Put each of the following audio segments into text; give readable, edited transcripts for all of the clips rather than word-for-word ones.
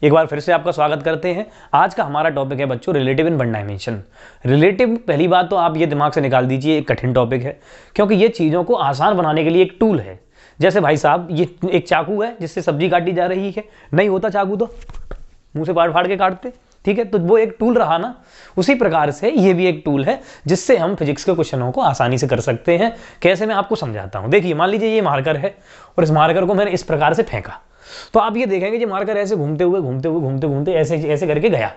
एक बार फिर से आपका स्वागत करते हैं। आज का हमारा टॉपिक है बच्चों relative in one dimension. Relative, पहली बात तो आप ये दिमाग से निकाल दीजिए, एक कठिन टॉपिक है क्योंकि ये चीज़ों को आसान बनाने के लिए एक टूल है। जैसे भाई साहब ये एक चाकू है जिससे सब्जी काटी जा रही है, नहीं होता चाकू तो मुंह से फाड़ के काटते, ठीक है, तो वो एक टूल रहा ना। उसी प्रकार से ये भी एक टूल है जिससे हम फिजिक्स के क्वेश्चनों को आसानी से कर सकते हैं। कैसे, मैं आपको समझाता हूँ। देखिए, मान लीजिए ये मार्कर है और इस मार्कर को मैंने इस प्रकार से फेंका, तो आप ये देखेंगे कि मार्कर ऐसे घूमते ऐसे करके गया।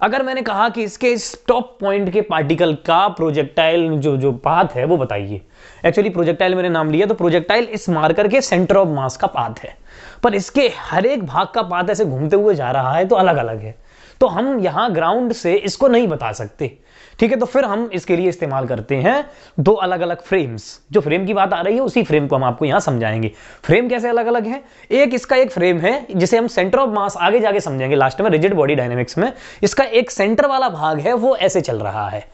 अगर मैंने कहा कि इसके इस टॉप पॉइंट के पार्टिकल का प्रोजेक्टाइल जो पाथ है वो बताइए। एक्चुअली प्रोजेक्टाइल मैंने नाम लिया, तो प्रोजेक्टाइल इस मार्कर के सेंटर ऑफ मास का पाथ है, पर इसके हर एक भाग का पाथ ऐसे घूमते हुए जा रहा है तो अलग अलग है, तो हम यहां ग्राउंड से इसको नहीं बता सकते, ठीक है। तो फिर हम इसके लिए इस्तेमाल करते हैं दो अलग अलग फ्रेम्स। जो फ्रेम की बात आ रही है उसी फ्रेम को हम आपको यहां समझाएंगे। फ्रेम कैसे अलग अलग है, एक इसका एक फ्रेम है जिसे हम सेंटर ऑफ मास आगे जाके समझेंगे लास्ट में रिजिड बॉडी डायनेमिक्स में। इसका एक सेंटर वाला भाग है वो ऐसे चल रहा है,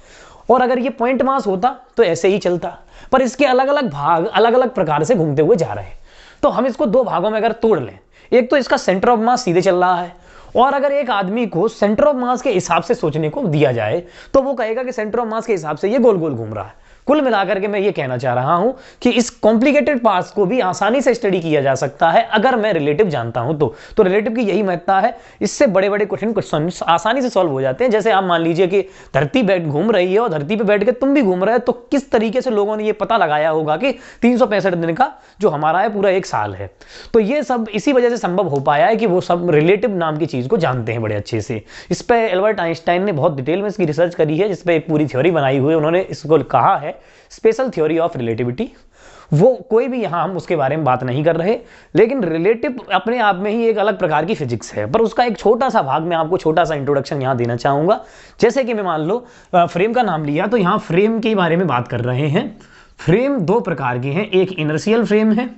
और अगर ये पॉइंट मास होता तो ऐसे ही चलता, पर इसके अलग अलग भाग अलग अलग प्रकार से घूमते हुए जा रहे हैं। तो हम इसको दो भागों में अगर तोड़ लें, एक तो इसका सेंटर ऑफ मास सीधे चल रहा है, और अगर एक आदमी को सेंटर ऑफ मास के हिसाब से सोचने को दिया जाए तो वो कहेगा कि सेंटर ऑफ मास के हिसाब से ये गोल गोल घूम रहा है। कुल मिलाकर के मैं ये कहना चाह रहा हूं कि इस कॉम्प्लिकेटेड पार्ट्स को भी आसानी से स्टडी किया जा सकता है अगर मैं रिलेटिव जानता हूं तो रिलेटिव की यही महत्ता है। इससे बड़े बड़े कठिन क्वेश्चन आसानी से सॉल्व हो जाते हैं। जैसे आप मान लीजिए कि धरती घूम रही है और धरती पे बैठ के तुम भी घूम रहे हो, तो किस तरीके से लोगों ने ये पता लगाया होगा कि 365 दिन का जो हमारा है पूरा एक साल है। तो ये सब इसी वजह से संभव हो पाया है कि वो सब रिलेटिव नाम की चीज को जानते हैं बड़े अच्छे से। इस पर एल्बर्ट आइंस्टाइन ने बहुत डिटेल में इसकी रिसर्च करी है, जिस पर एक पूरी थ्योरी बनाई हुई है। उन्होंने इसको कहा है स्पेशल थ्योरी ऑफ रिलेटिविटी। वो कोई भी यहां हम उसके बारे में बात नहीं कर रहे, लेकिन रिलेटिव अपने आप में ही एक अलग प्रकार की फिजिक्स है, पर उसका एक छोटा सा भाग मैं आपको छोटा सा इंट्रोडक्शन यहां देना चाहूंगा। जैसे कि मैं मान लो फ्रेम का नाम लिया, तो यहां फ्रेम के बारे में बात कर रहे हैं। फ्रेम दो प्रकार के हैं, एक इनर्शियल फ्रेम है,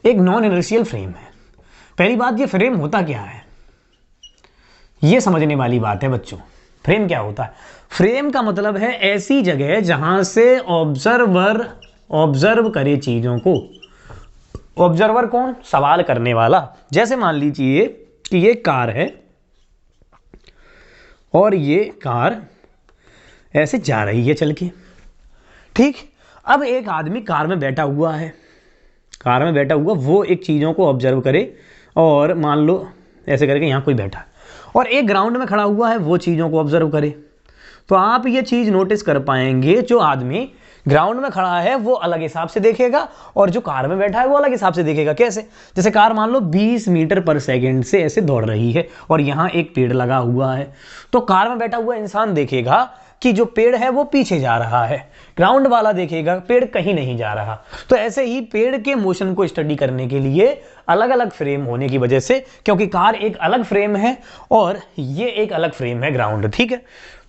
एक नॉन इनर्शियल फ्रेम है। पहली बात, ये फ्रेम होता क्या है, ये समझने वाली बात है बच्चों। फ्रेम क्या होता है? फ्रेम का मतलब है ऐसी जगह जहां से ऑब्जर्वर ऑब्जर्व करे चीजों को। ऑब्जर्वर कौन? सवाल करने वाला। जैसे मान लीजिए कि ये कार है और ये कार ऐसे जा रही है चल के, ठीक। अब एक आदमी कार में बैठा हुआ है, कार में बैठा हुआ वो एक चीजों को ऑब्जर्व करे, और मान लो ऐसे करके यहां कोई बैठा और एक ग्राउंड में खड़ा हुआ है वो चीजों को ऑब्जर्व करे। तो आप ये चीज नोटिस कर पाएंगे, जो आदमी ग्राउंड में खड़ा है वो अलग हिसाब से देखेगा और जो कार में बैठा है वो अलग हिसाब से देखेगा। कैसे? जैसे कार मान लो 20 मीटर पर सेकंड से ऐसे दौड़ रही है और यहां एक पेड़ लगा हुआ है, तो कार में बैठा हुआ इंसान देखेगा कि जो पेड़ है वो पीछे जा रहा है, ग्राउंड वाला देखेगा पेड़ कहीं नहीं जा रहा। तो ऐसे ही पेड़ के मोशन को स्टडी करने के लिए अलग अलग फ्रेम होने की वजह से, क्योंकि कार एक अलग फ्रेम है और ये एक अलग फ्रेम है ग्राउंड, ठीक है।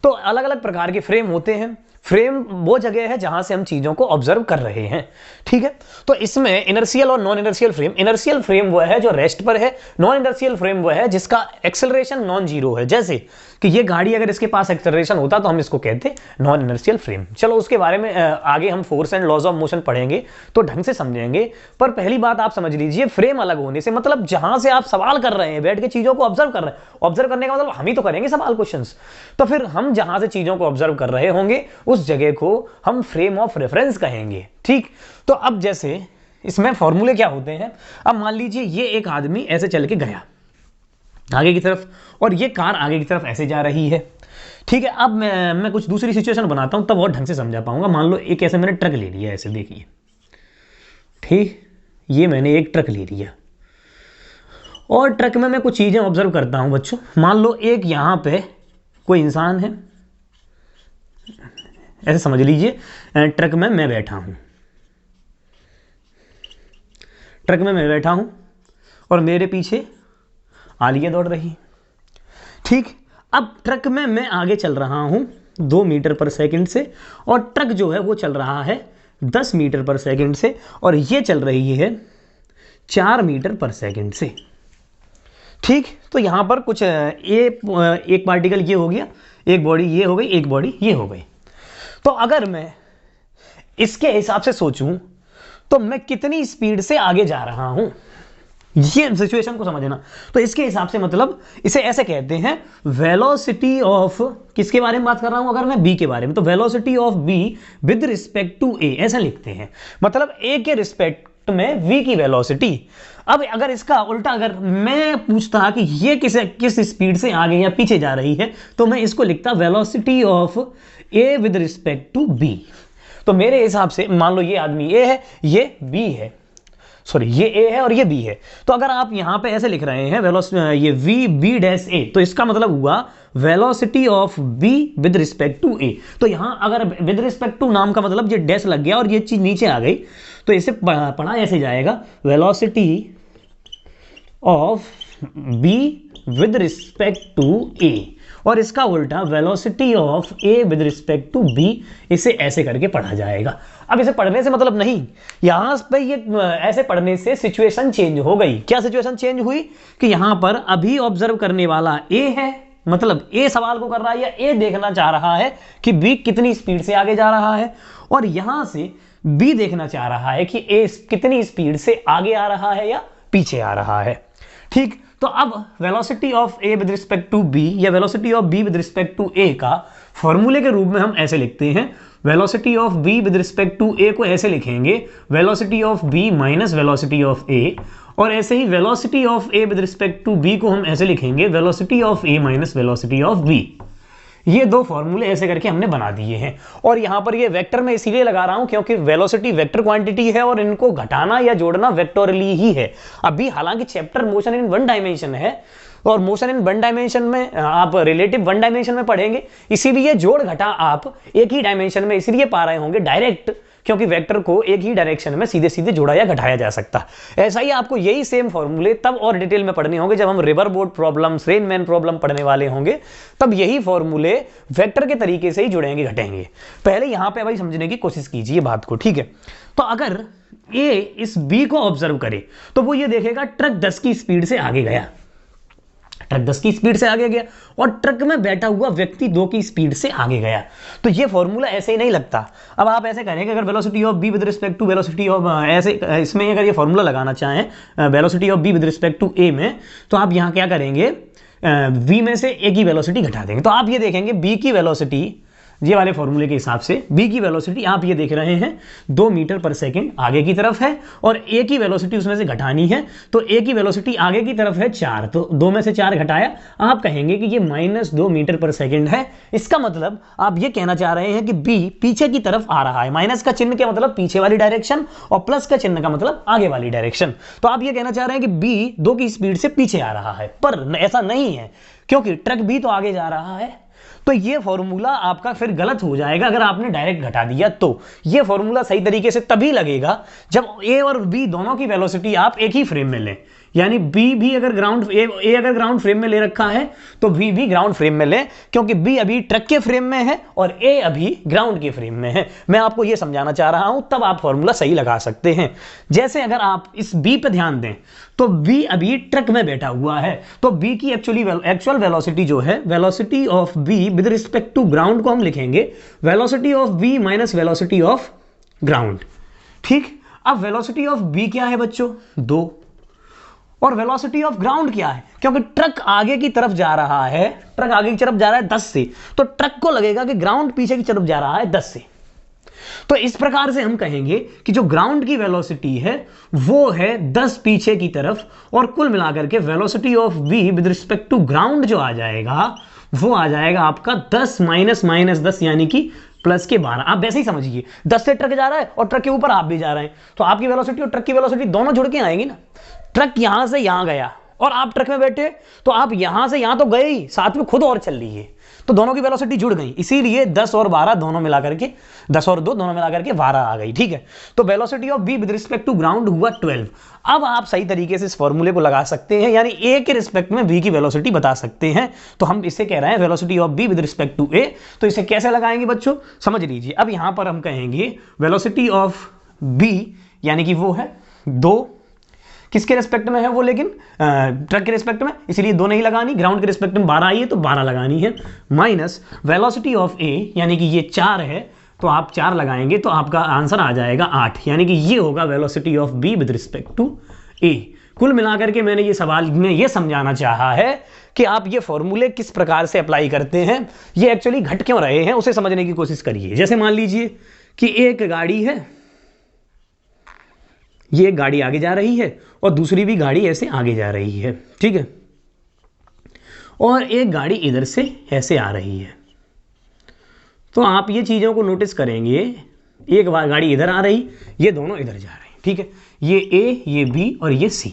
तो अलग अलग प्रकार के फ्रेम होते हैं। फ्रेम वो जगह है जहां से हम चीजों को ऑब्जर्व कर रहे हैं, ठीक है। तो इसमें इनर्शियल और non inertial frame, inertial frame वो है जो रेस्ट पर है, नॉन इनर्शियल फ्रेम वो है जिसका एक्सेलरेशन नॉन जीरो है। जैसे कि ये गाड़ी अगर इसके पास एक्सेलरेशन होता तो हम इसको कहते नॉन इनर्शियल फ्रेम। चलो उसके बारे में आगे हम force and laws of motion पढ़ेंगे तो ढंग से समझेंगे, पर पहली बात आप समझ लीजिए, फ्रेम अलग होने से मतलब जहां से आप सवाल कर रहे हैं, बैठ के चीजों को ऑब्जर्व कर रहे हैं। ऑब्जर्व करने का मतलब हम ही तो करेंगे सवाल, क्वेश्चंस, तो फिर हम जहां से चीजों को ऑब्जर्व कर रहे होंगे उस जगह को हम फ्रेम ऑफ रेफरेंस कहेंगे, ठीक। तो अब जैसे इसमें फॉर्मूले क्या होते हैं, अब मान लीजिए ये एक आदमी ऐसे चल के गया आगे की तरफ और ये कार आगे की तरफ ऐसे जा रही है, ठीक है। अब मैं कुछ दूसरी सिचुएशन बनाता हूं तब और ढंग से समझा पाऊंगा। मान लो एक ऐसे मैंने ट्रक ले लिया, ऐसे देखिए, ठीक, ये मैंने एक ट्रक ले लिया और ट्रक में मैं कुछ चीजें ऑब्जर्व करता हूं बच्चों। मान लो एक यहां पे कोई इंसान है, ऐसे समझ लीजिए ट्रक में मैं बैठा हूं, ट्रक में मैं बैठा हूं और मेरे पीछे आलिया दौड़ रही, ठीक। अब ट्रक में मैं आगे चल रहा हूं 2 मीटर पर सेकंड से और ट्रक जो है वो चल रहा है 10 मीटर पर सेकंड से और ये चल रही है 4 मीटर पर सेकंड से, ठीक। तो यहां पर कुछ एक पार्टिकल ये हो गया, एक बॉडी ये हो गई, एक बॉडी ये हो गई। तो अगर मैं इसके हिसाब से सोचूं तो मैं कितनी स्पीड से आगे जा रहा हूं, ये सिचुएशन को समझना। तो इसके हिसाब से मतलब इसे ऐसे कहते हैं वेलोसिटी ऑफ, किसके बारे में बात कर रहा हूं अगर मैं, बी के बारे में, तो velocity of B with respect to A, ऐसा लिखते हैं। मतलब ए के रिस्पेक्ट में v की वेलोसिटी। अब अगर इसका उल्टा अगर मैं पूछता कि ये किस स्पीड से आगे या पीछे जा रही है, तो मैं इसको लिखता velocity of A with respect to B. तो मेरे हिसाब से मान लो ये आदमी ए है, ये बी है, सॉरी ये ए है और ये बी है, तो अगर आप यहां पे ऐसे लिख रहे हैं ये वी बी डैश ए, तो इसका मतलब हुआ velocity of B with respect to A. तो यहां अगर विद रिस्पेक्ट टू नाम का मतलब ये डैश लग गया और ये चीज नीचे आ गई, तो इसे पढ़ा ऐसे जाएगा velocity of B with respect to A, और इसका उल्टा velocity of A with respect to B, इसे ऐसे करके पढ़ा जाएगा। अब इसे पढ़ने से मतलब नहीं, यहां पे ये ऐसे पढ़ने से सिचुएशन चेंज हो गई। क्या सिचुएशन चेंज हुई कि यहां पर अभी ऑब्जर्व करने वाला ए है, मतलब ए सवाल को कर रहा है या ए देखना चाह रहा है कि बी कितनी स्पीड से आगे जा रहा है, और यहां से बी देखना चाह रहा है कि ए कितनी स्पीड से आगे आ रहा है या पीछे आ रहा है। ठीक, तो अब velocity of A with respect to B या velocity of B with respect to A का फॉर्मूले के रूप में हम ऐसे लिखते हैं, velocity of B with respect to A को ऐसे लिखेंगे velocity of B minus velocity of A, और ऐसे ही velocity of A with respect to B को हम ऐसे लिखेंगे velocity of A minus velocity of B. ये दो फॉर्मूले ऐसे करके हमने बना दिए हैं। और यहां पर ये वेक्टर में इसीलिए लगा रहा हूं क्योंकि वेलोसिटी वेक्टर क्वांटिटी है और इनको घटाना या जोड़ना वेक्टोरली ही है। अभी हालांकि chapter motion in one dimension है और मोशन इन वन डायमेंशन में आप रिलेटिव वन डायमेंशन में पढ़ेंगे, इसीलिए जोड़ घटा आप एक ही डायमेंशन में इसीलिए पा रहे होंगे डायरेक्ट, क्योंकि वेक्टर को एक ही डायरेक्शन में सीधे सीधे जोड़ा या घटाया जा सकता है। ऐसा ही आपको यही सेम फॉर्मूले तब और डिटेल में पढ़ने होंगे जब हम river board problem, Rain Man problem पढ़ने वाले होंगे, तब यही फॉर्मूले वेक्टर के तरीके से ही जुड़ेंगे घटेंगे। पहले यहां पे भाई समझने की कोशिश कीजिए बात को, ठीक है। तो अगर ए इस बी को ऑब्जर्व करे तो वो ये देखेगा ट्रक 10 की स्पीड से आगे गया, ट्रक 10 की स्पीड से आगे गया, और ट्रक में बैठा हुआ व्यक्ति 2 की स्पीड से आगे गया। तो ये फॉर्मूला ऐसे ही नहीं लगता। अब आप ऐसे करेंगे अगर velocity of B with respect to velocity of, ऐसे इसमें अगर ये फॉर्मूला लगाना चाहें velocity of B with respect to A में, तो आप यहाँ क्या करेंगे, v में से a की वेलोसिटी घटा देंगे। तो आप ये देखेंगे b की वेलोसिटी, ये वाले फॉर्मूले के हिसाब से b की वेलोसिटी आप ये देख रहे हैं 2 मीटर पर सेकंड आगे की तरफ है, और a की वेलोसिटी उसमें से घटानी है, तो a की वेलोसिटी आगे की तरफ है 4, तो 2 में से 4 घटाया, आप कहेंगे कि ये -2 मीटर पर सेकंड है। इसका मतलब आप ये कहना चाह रहे हैं कि b पीछे की तरफ आ रहा है। माइनस का चिन्ह का मतलब पीछे वाली डायरेक्शन और प्लस का चिन्ह का मतलब आगे वाली डायरेक्शन। तो आप ये कहना चाह रहे हैं कि b 2 की स्पीड से पीछे आ रहा है, पर ऐसा नहीं है क्योंकि ट्रक भी तो आगे जा रहा है। तो ये फॉर्मूला आपका फिर गलत हो जाएगा अगर आपने डायरेक्ट घटा दिया। तो ये फॉर्मूला सही तरीके से तभी लगेगा जब ए और बी दोनों की वेलोसिटी आप एक ही फ्रेम में लें, यानी बी भी अगर ग्राउंड ए अगर ग्राउंड फ्रेम में ले रखा है तो बी भी ग्राउंड फ्रेम में लें, क्योंकि बी अभी ट्रक के फ्रेम में है और ए अभी ग्राउंड के फ्रेम में है। मैं आपको यह समझाना चाह रहा हूं, तब आप फॉर्मूला सही लगा सकते हैं। जैसे अगर आप इस बी पे ध्यान दें तो बी अभी ट्रक में बैठा हुआ है, तो बी की एक्चुअल वेलोसिटी जो है, velocity of B with respect to ground को हम लिखेंगे velocity of B minus velocity of ground. ठीक, अब वेलोसिटी ऑफ बी क्या है बच्चों, 2, और वेलोसिटी ऑफ ग्राउंड क्या है, क्योंकि ट्रक आगे की तरफ जा रहा है, ट्रक आगे की तरफ जा रहा है 10 से, तो ट्रक को लगेगा कि ग्राउंड पीछे की तरफ जा रहा है 10 से। तो इस प्रकार से हम कहेंगे कि जो ग्राउंड की वेलोसिटी है वो है 10 पीछे की तरफ, और कुल मिलाकर के velocity of B with respect to ground जो आ जाएगा वो आ जाएगा आपका 10 माइनस -10 यानी कि प्लस के 12। आप वैसे ही समझिए 10 से ट्रक जा रहा है और ट्रक के ऊपर आप भी जा रहे हैं, तो आपकी वेलोसिटी और ट्रक की वेलोसिटी दोनों जुड़ के आएंगी ना। ट्रक यहां से यहां गया और आप ट्रक में बैठे, तो आप यहां से यहां तो गए ही, साथ में खुद और चल रही है, तो दोनों की वेलोसिटी जुड़ गई। इसीलिए 10 और 12 दोनों मिलाकर के 10 और 2 दोनों मिलाकर के 12 आ गई। ठीक है, तो velocity of B with respect to ground हुआ 12। अब आप सही तरीके से इस फॉर्मूले को लगा सकते हैं, यानी ए के रिस्पेक्ट में बी की वेलोसिटी बता सकते हैं। तो हम इसे कह रहे हैं velocity of B with respect to A. तो इसे कैसे लगाएंगे बच्चों, समझ लीजिए। अब यहां पर हम कहेंगे वेलोसिटी ऑफ बी यानी कि वो है 2, किसके रिस्पेक्ट में है वो, लेकिन ट्रक के रिस्पेक्ट में, इसलिए 2 नहीं लगानी। ग्राउंड के रिस्पेक्ट में 12 आई है तो 12 लगानी है, माइनस वेलोसिटी ऑफ ए यानी कि ये 4 है, तो आप 4 लगाएंगे तो आपका आंसर आ जाएगा 8, यानी कि ये होगा velocity of B with respect to A. कुल मिलाकर के मैंने ये सवाल में ये समझाना चाहा है कि आप ये फॉर्मूले किस प्रकार से अप्लाई करते हैं, ये एक्चुअली घट क्यों रहे हैं, उसे समझने की कोशिश करिए। जैसे मान लीजिए कि एक गाड़ी है, ये एक गाड़ी आगे जा रही है और दूसरी भी गाड़ी ऐसे आगे जा रही है, ठीक है, और एक गाड़ी इधर से ऐसे आ रही है। तो आप ये चीज़ों को नोटिस करेंगे, एक बार गाड़ी इधर आ रही, ये दोनों इधर जा रहे हैं, ठीक है, ये A, ये B और ये C,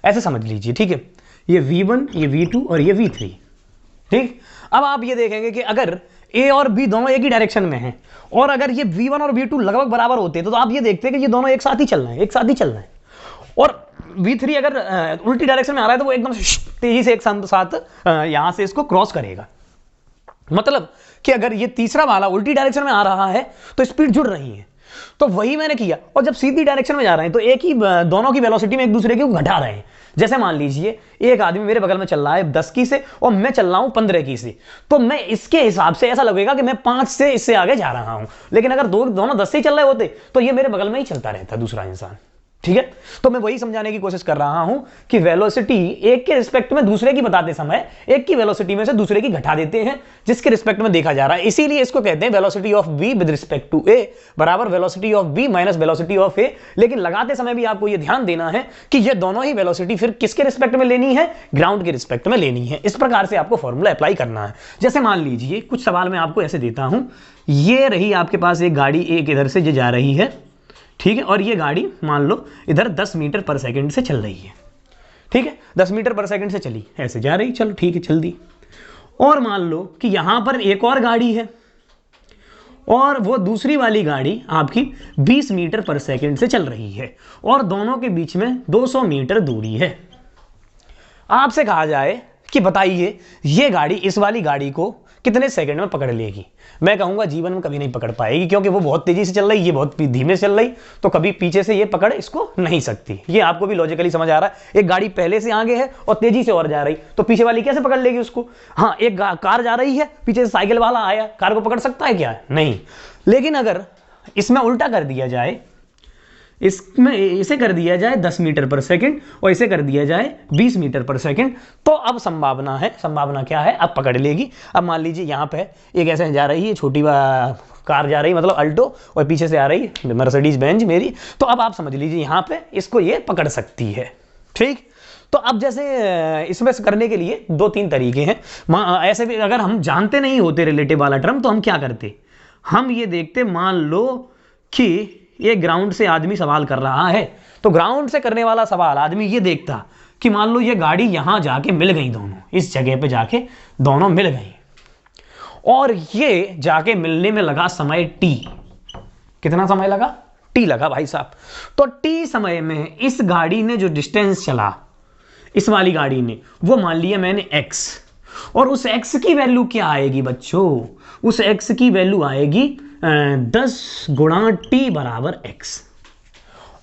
ऐसे समझ लीजिए, ठीक है, ये V1, ये V2 और ये V3, ठीक। अब आप ये देखेंगे कि अगर A और B दोनों एक ही डायरेक्शन में हैं और अगर ये V1 और V2 लगभग बराबर होते तो आप ये देखते हैं कि ये दोनों एक साथ ही चल रहे हैं, एक साथ ही चल रहे हैं। और V3 अगर उल्टी डायरेक्शन में आ रहा है तो वो एकदम तेजी से एक साथ यहां से इसको क्रॉस करेगा। मतलब कि अगर ये तीसरा वाला उल्टी डायरेक्शन में आ रहा है तो स्पीड जुड़ रही है, तो वही मैंने किया। और जब सीधी डायरेक्शन में जा रहे हैं तो एक ही दोनों की वेलोसिटी में एक दूसरे को घटा रहे हैं। जैसे मान लीजिए एक आदमी मेरे बगल में चल रहा है 10 की से और मैं चल रहा हूं 15 की से, तो मैं इसके हिसाब से ऐसा लगेगा कि मैं 5 से इससे आगे जा रहा हूं, लेकिन अगर दोनों 10 से ही चल रहे होते तो ये मेरे बगल में ही चलता रहता दूसरा इंसान, ठीक है। तो मैं वही समझाने की कोशिश कर रहा हूं कि वेलोसिटी एक के रिस्पेक्ट में दूसरे की बताते समय एक की वेलोसिटी में से दूसरे की घटा देते हैं, जिसके रिस्पेक्ट में देखा जा रहा है। इसीलिए इसको कहते हैं velocity of v with respect to a बराबर velocity of v minus velocity of a। लेकिन लगाते समय भी आपको यह ध्यान देना है कि ये दोनों ही वेलोसिटी फिर किसके रिस्पेक्ट में लेनी है, ग्राउंड के रिस्पेक्ट में लेनी है। इस प्रकार से आपको फॉर्मूला अप्लाई करना है। जैसे मान लीजिए कुछ सवाल मैं आपको ऐसे देता हूं, ये रही आपके पास एक गाड़ी, एक इधर से जा रही है, ठीक है, और ये गाड़ी मान लो इधर 10 मीटर पर सेकंड से चल रही है, ठीक है, 10 मीटर पर सेकंड से चली, ऐसे जा रही, चलो ठीक है, चल दी। और मान लो कि यहां पर एक और गाड़ी है और वो दूसरी वाली गाड़ी आपकी 20 मीटर पर सेकंड से चल रही है और दोनों के बीच में 200 मीटर दूरी है। आपसे कहा जाए कि बताइए ये गाड़ी इस वाली गाड़ी को कितने सेकंड में पकड़ लेगी। मैं कहूंगा जीवन में कभी नहीं पकड़ पाएगी, क्योंकि वो बहुत तेजी से चल रही, ये बहुत धीमे से चल रही, तो कभी पीछे से ये पकड़ इसको नहीं सकती। ये आपको भी लॉजिकली समझ आ रहा है। एक गाड़ी पहले से आगे है और तेजी से और जा रही, तो पीछे वाली कैसे पकड़ लेगी उसको। हाँ, एक कार जा रही है, पीछे से साइकिल वाला आया, कार को पकड़ सकता है क्या? नहीं। लेकिन अगर इसमें उल्टा कर दिया जाए, इसमें इसे कर दिया जाए 10 मीटर पर सेकंड और इसे कर दिया जाए 20 मीटर पर सेकंड, तो अब संभावना है, संभावना क्या है, अब पकड़ लेगी। अब मान लीजिए यहाँ पे एक ऐसे जा रही है, छोटी कार जा रही है, मतलब अल्टो, और पीछे से आ रही है मर्सिडीज बेंज मेरी, तो अब आप समझ लीजिए यहाँ पे इसको ये पकड़ सकती है, ठीक। तो अब जैसे इसमें करने के लिए 2-3 तरीके हैं। ऐसे भी अगर हम जानते नहीं होते रिलेटिव वाला टर्म, तो हम क्या करते, हम ये देखते, मान लो कि ये ग्राउंड से आदमी सवाल कर रहा है, तो ग्राउंड से करने वाला सवाल आदमी ये देखता कि मान लो ये गाड़ी यहां जाके मिल गई, दोनों इस जगह पे जाके दोनों मिल गई, और ये जाके मिलने में लगा समय t। कितना समय लगा? t लगा भाई साहब। तो t समय में इस गाड़ी ने जो डिस्टेंस चला, इस वाली गाड़ी ने, वो मान लिया मैंने x, और उस x की वैल्यू क्या आएगी बच्चों? उस x की वैल्यू आएगी 10 गुणा t बराबर x।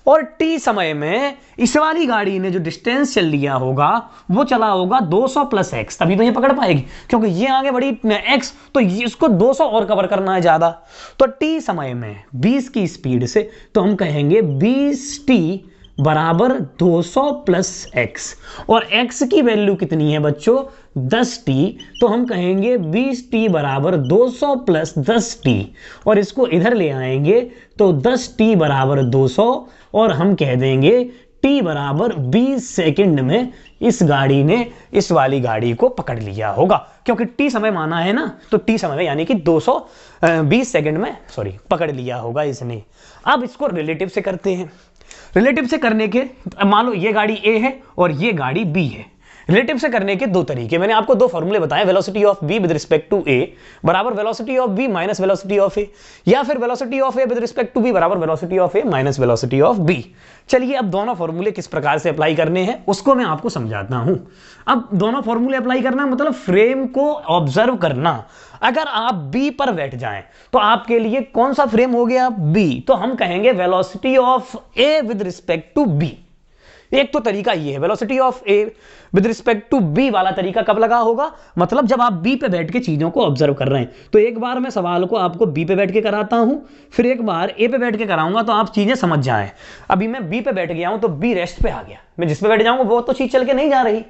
और t समय में इस वाली गाड़ी ने जो डिस्टेंस चल लिया होगा वो चला होगा 200 प्लस x, तभी तो ये पकड़ पाएगी, क्योंकि ये आगे बढ़ी x, तो इसको 200 और कवर करना है ज्यादा। तो t समय में 20 की स्पीड से, तो हम कहेंगे 20t बराबर 200 प्लस x, और x की वैल्यू कितनी है बच्चों? 10t, तो हम कहेंगे 20t बराबर 200 प्लस 10t, और इसको इधर ले आएंगे तो 10t बराबर 200, और हम कह देंगे t बराबर 20 सेकंड में इस गाड़ी ने इस वाली गाड़ी को पकड़ लिया होगा, क्योंकि t समय माना है ना, तो t समय में यानी कि 220 सेकंड में पकड़ लिया होगा इसने। अब इसको रिलेटिव से करते हैं। रिलेटिव से करने के, मान लो ये गाड़ी A है और ये गाड़ी B है। रिलेटिव से करने के 2 तरीके, मैंने आपको 2 फॉर्मूले बताए, velocity of v with respect to a बराबर velocity of v minus velocity of a, या फिर velocity of a with respect to b बराबर velocity of a minus velocity of b। चलिए अब दोनों फॉर्मूले किस प्रकार से अप्लाई करने हैं उसको मैं आपको समझाता हूं। अब दोनों फॉर्मूले अप्लाई करना मतलब फ्रेम को ऑब्जर्व करना। अगर आप B पर बैठ जाएं तो आपके लिए कौन सा फ्रेम हो गया? B। तो हम कहेंगे velocity of A with respect to B एक तो तरीका ये है, velocity of A with respect to B वाला तरीका कब लगा होगा, मतलब जब आप बी पे बैठ के चीजों को ऑब्जर्व कर रहे हैं। तो एक बार मैं सवाल को आपको बी पे बैठ के कराता हूं, फिर एक बार ए पे बैठ के कराऊंगा, तो आप चीजें समझ जाएं। अभी मैं बी पे बैठ गया हूं तो बी रेस्ट पे आ गया, मैं जिस पे बैठ जाऊंगा वो तो चीज चल के नहीं जा रही,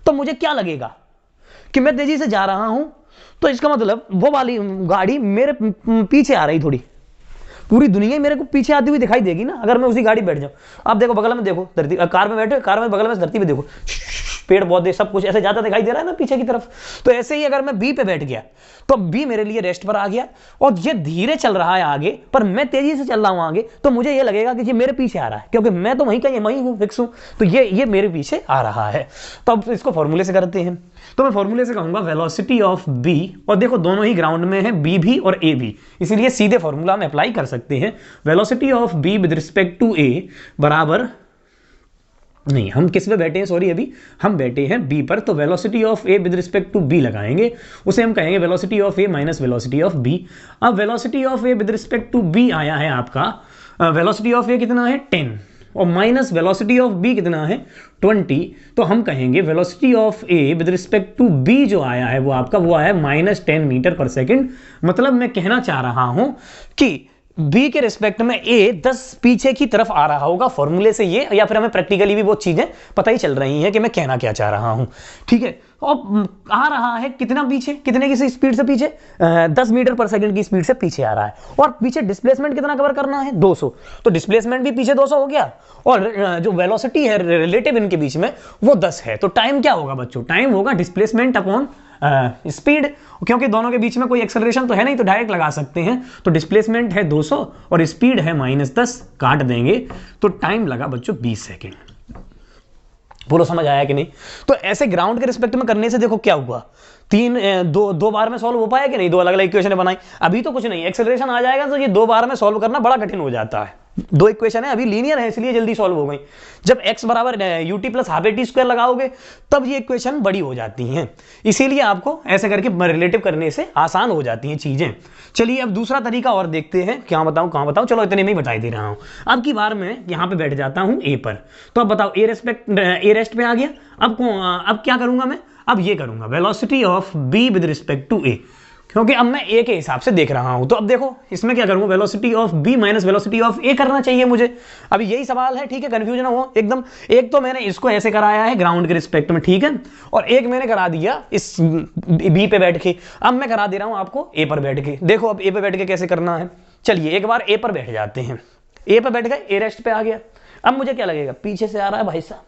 तो मुझे क्या लगेगा कि मैं तेजी से जा रहा हूं, तो इसका मतलब वो वाली गाड़ी मेरे पीछे आ रही, थोड़ी पूरी दुनिया मेरे को पीछे आती हुई दिखाई देगी ना अगर मैं उसी गाड़ी बैठ जाऊं। आप देखो बगल में, देखो धरती, कार में बैठे, कार में बगल में धरती पे देखो, पेड़ पौधे सब कुछ ऐसे जाता दिखाई दे रहा है ना पीछे की तरफ। तो ऐसे ही अगर मैं बी पे बैठ गया तो बी मेरे लिए रेस्ट पर आ गया और ये धीरे चल रहा है आगे, पर मैं तेजी से चल रहा हूं आगे, तो मुझे ये लगेगा कि ये मेरे पीछे आ रहा है, क्योंकि मैं तो वहीं का वहीं हूं, फिक्स हूं, तो ये मेरे पीछे आ रहा है। तो अब इसको फॉर्मूले से करते हैं। तो मैं फॉर्मूले से कहूंगा वेलोसिटी ऑफ बी, और देखो दोनों ही ग्राउंड में है, बी भी और ए भी, इसीलिए सीधे फॉर्मूला हम अप्लाई कर सकते हैं। Velocity of B with respect to A बराबर, नहीं हम किस पे बैठे हैं, सॉरी अभी हम बैठे हैं बी पर, तो velocity of A with respect to B लगाएंगे, उसे हम कहेंगे velocity of A minus velocity of B. अब velocity of A with respect to B आया है आपका, वेलोसिटी ऑफ ए कितना है 10 और माइनस वेलोसिटी ऑफ बी कितना है 20, तो हम कहेंगे velocity of A with respect to B जो आया है वो आपका वो आया है -10 मीटर पर सेकेंड। मतलब मैं कहना चाह रहा हूं कि बी के रिस्पेक्ट में ए 10 पीछे की तरफ आ रहा होगा फॉर्मूले से ये, या फिर हमें प्रैक्टिकली भी वो चीजें पता ही चल रही हैं कि मैं कहना क्या चाह रहा हूं, ठीक है। और आ रहा है कितना पीछे, कितने की स्पीड से पीछे, 10 मीटर पर सेकंड की स्पीड से पीछे आ रहा है, और पीछे डिस्प्लेसमेंट कितना कवर करना है 200, तो डिस्प्लेसमेंट भी पीछे 200 हो गया, और जो वेलोसिटी है रिलेटिव इनके बीच में वो 10 है। तो टाइम क्या होगा बच्चों, टाइम होगा डिस्प्लेसमेंट अपॉन स्पीड, क्योंकि दोनों के बीच में कोई एक्सेलरेशन तो है नहीं, तो डायरेक्ट लगा सकते हैं। तो डिस्प्लेसमेंट है 200 और स्पीड है -10, काट देंगे तो टाइम लगा बच्चों 20 सेकेंड। बोलो समझ आया कि नहीं। तो ऐसे ग्राउंड के रिस्पेक्ट में करने से देखो क्या हुआ, दो बार में सॉल्व हो पाया कि नहीं, दो अलग अलग इक्वेशन बनाई, अभी तो कुछ नहीं, एक्सेलरेशन आ जाएगा तो ये 2 बार में सॉल्व करना बड़ा कठिन हो जाता है। 2 इक्वेशन है अभी लीनियर है इसलिए जल्दी सॉल्व हो गई, जब x बराबर ut plus half at square लगाओगे तब ये इक्वेशन बड़ी हो जाती हैं, इसीलिए आपको ऐसे करके रिलेटिव करने से आसान हो जाती हैं चीजें। चलिए अब दूसरा तरीका और देखते हैं, क्या बताऊं कहां बताऊं, चलो इतने में ही बता दे रहा हूं। अब की बार मैं यहां पे बैठ जाता हूं ए पर, तो अब बताओ ए रेस्ट पे आ गया। अब क्या करूंगा मैं, अब ये करूंगा velocity of B with respect to A, क्योंकि अब मैं ए के हिसाब से देख रहा हूं। तो अब देखो इसमें क्या करूंगा, velocity of B minus velocity of A करना चाहिए मुझे। अभी यही सवाल है, ठीक है, कंफ्यूजन हो एकदम। एक तो मैंने इसको ऐसे कराया है ग्राउंड के रिस्पेक्ट में, ठीक है, और एक मैंने करा दिया इस बी पे बैठ के। अब मैं करा दे रहा हूं आपको ए पर बैठ के। देखो अब ए पे बैठ के कैसे करना है, चलिए एक बार ए पर बैठ जाते हैं। ए पर बैठ गए, ए रेस्ट पे आ गया। अब मुझे क्या लगेगा, पीछे से आ रहा है भाई साहब,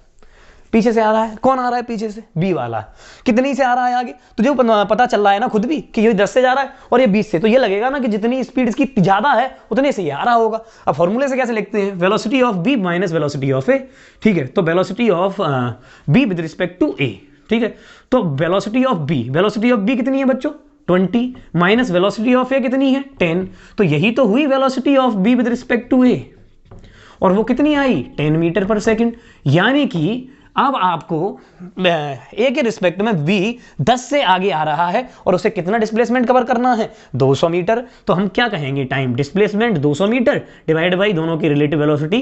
पीछे से आ रहा है, कौन आ रहा है पीछे से, बी वाला। कितनी से आ रहा है आगे, तुझे पता चल रहा है ना खुद भी कि ये 10 से जा रहा है और ये 20 से, तो ये लगेगा ना कि जितनी स्पीड इसकी ज्यादा है उतने से ये आ रहा होगा। अब फॉर्मूले से कैसे लिखते हैं, velocity of B minus velocity of A, ठीक है। तो velocity of B with respect to A, ठीक है। तो वेलोसिटी ऑफ बी कितनी है बच्चों 20, माइनस वेलोसिटी ऑफ ए कितनी है 10, तो यही तो हुई velocity of B with respect to A, और वो कितनी आई 10 मीटर पर सेकेंड। यानी कि अब आपको ए के रिस्पेक्ट में v 10 से आगे आ रहा है और उसे कितना डिस्प्लेसमेंट कवर करना है 200 मीटर। तो हम क्या कहेंगे, time displacement 200 metre divide by दोनों की रिलेटिव वेलोसिटी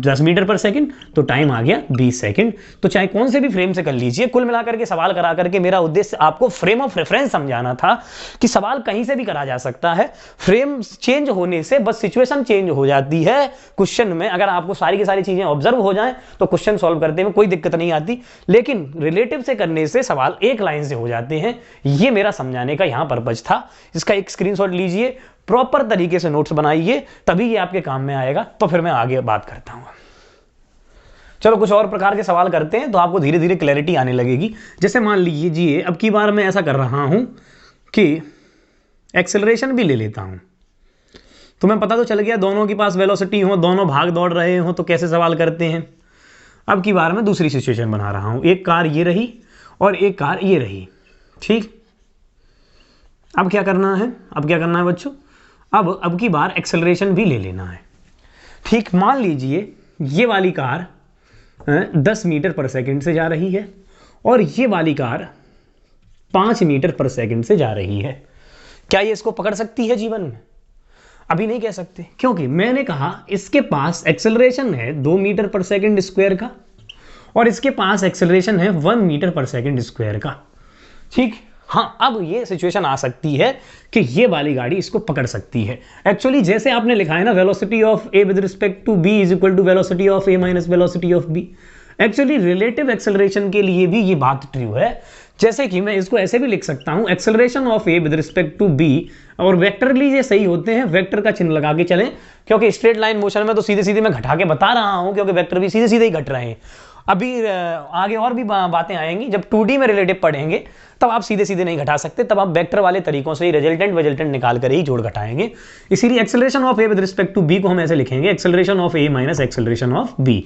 10 मीटर पर सेकंड, तो टाइम आ गया 20 सेकंड। तो चाहे कौन से भी फ्रेम से कर लीजिए, कुल मिलाकर के सवाल करा करके मेरा उद्देश्य आपको फ्रेम ऑफ रेफरेंस समझाना था कि सवाल कहीं से भी करा जा सकता है। फ्रेम चेंज होने से बस सिचुएशन चेंज हो जाती है क्वेश्चन में। अगर आपको सारी की सारी चीजें ऑब्जर्व हो जाएं तो क्वेश्चन सॉल्व करते में दिक्कत नहीं आती, लेकिन रिलेटिव से करने से सवाल एक लाइन से हो जाते हैं। ये मेरा समझाने का यहां पर्पज था। इसका एक स्क्रीनशॉट लीजिए, प्रॉपर तरीके से नोट्स बनाइए, तभी ये आपके काम में आएगा। तो फिर मैं आगे बात करता हूं। चलो कुछ और प्रकार के सवाल करते हैं तो आपको धीरे धीरे क्लैरिटी आने लगेगी। जैसे मान लीजिए अब की बार मैं ऐसा कर रहा हूं कि एक्सेलरेशन भी ले लेता हूं, तुम्हें पता तो चल गया दोनों के पास वेलोसिटी हो, दोनों भाग दौड़ रहे हो, तो कैसे सवाल करते हैं। अब की बार मैं दूसरी सिचुएशन बना रहा हूं, एक कार ये रही और एक कार ये रही, ठीक। अब क्या करना है बच्चों, अब की बार एक्सेलरेशन भी ले लेना है, ठीक। मान लीजिए ये वाली कार 10 मीटर पर सेकंड से जा रही है और ये वाली कार 5 मीटर पर सेकंड से जा रही है। क्या ये इसको पकड़ सकती है जीवन में? अभी नहीं कह सकते, क्योंकि मैंने कहा इसके पास एक्सेलरेशन है 2 मीटर पर सेकंड स्क्वायर का, और इसके पास एक्सेलरेशन है 1 मीटर पर सेकंड स्क्वायर का। ठीक, हाँ, अब ये सिचुएशन आ सकती है कि ये वाली गाड़ी इसको पकड़ सकती है। एक्चुअली जैसे आपने लिखा है ना, velocity of A with respect to B is equal to velocity of A minus velocity of B. Actually relative acceleration के लिए भी ये बात ट्रू है। जैसे कि मैं इसको ऐसे भी लिख सकता हूं, acceleration of A with respect to B, और वेक्टरली ये सही होते हैं, वेक्टर का चिन्ह लगा के चलें, क्योंकि स्ट्रेट लाइन मोशन में तो सीधे सीधे मैं घटा के बता रहा हूं, क्योंकि वेक्टर भी सीधे सीधे ही घट रहे हैं। अभी आगे और भी बातें आएंगी, जब 2D में रिलेटिव पढ़ेंगे तब आप सीधे सीधे नहीं घटा सकते, तब आप वेक्टर वाले तरीकों से ही रिजल्टेंट निकाल कर ही जोड़ घटाएंगे। इसीलिए acceleration of A with respect to B को हम ऐसे लिखेंगे, acceleration of A minus acceleration of B.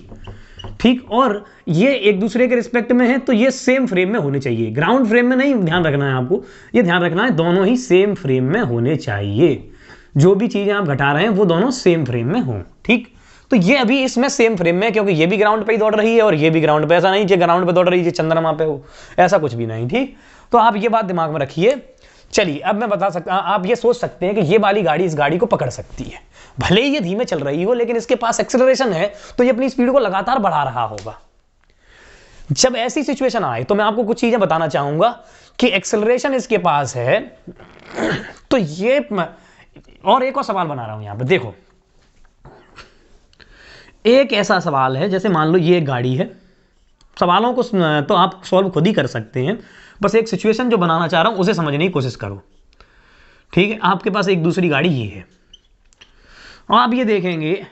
ठीक, और ये एक दूसरे के रिस्पेक्ट में है तो ये सेम फ्रेम में होने चाहिए, ग्राउंड फ्रेम में नहीं, ध्यान रखना है आपको, ये ध्यान रखना है दोनों ही सेम फ्रेम में होने चाहिए। जो भी चीजें आप घटा रहे हैं वो दोनों सेम फ्रेम में हो। ठीक, तो ये अभी इसमें सेम फ्रेम में, क्योंकि ये भी ग्राउंड पे ही दौड़ रही है और ये भी ग्राउंड पे, ऐसा नहीं कि ग्राउंड पे दौड़ रही है चंद्रमा पे हो, ऐसा कुछ भी नहीं। ठीक, तो आप ये बात दिमाग में रखिए। चलिए अब मैं बता सकता, आप ये सोच सकते हैं कि ये वाली गाड़ी इस गाड़ी को पकड़ सकती है, भले ही ये धीमे चल रही हो, लेकिन इसके पास एक्सेलरेशन है तो ये अपनी स्पीड को लगातार बढ़ा रहा होगा। जब ऐसी सिचुएशन आए तो मैं आपको कुछ चीजें बताना चाहूंगा कि एक्सेलरेशन इसके पास है, तो ये और एक और सवाल बना रहा हूं यहां पर। देखो, एक ऐसा सवाल है, जैसे मान लो ये एक गाड़ी है, सवालों को तो आप सॉल्व खुद ही कर सकते हैं, बस एक सिचुएशन जो बनाना चाह रहा हूं उसे समझने की कोशिश करो। ठीक है, आपके पास एक दूसरी गाड़ी ये है, और आप ये देखेंगे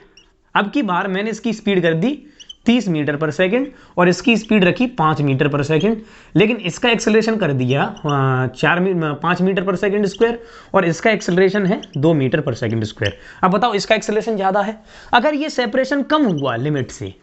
अब की बार मैंने इसकी स्पीड कर दी 30 मीटर पर सेकंड और इसकी स्पीड रखी 5 मीटर पर सेकंड, लेकिन इसका एक्सेलरेशन कर दिया 5 मीटर पर सेकंड स्क्वायर और इसका एक्सेलरेशन है 2 मीटर पर सेकंड स्क्वायर। अब बताओ इसका एक्सेलरेशन ज़्यादा है। अगर ये सेपरेशन कम हुआ लिमिट से,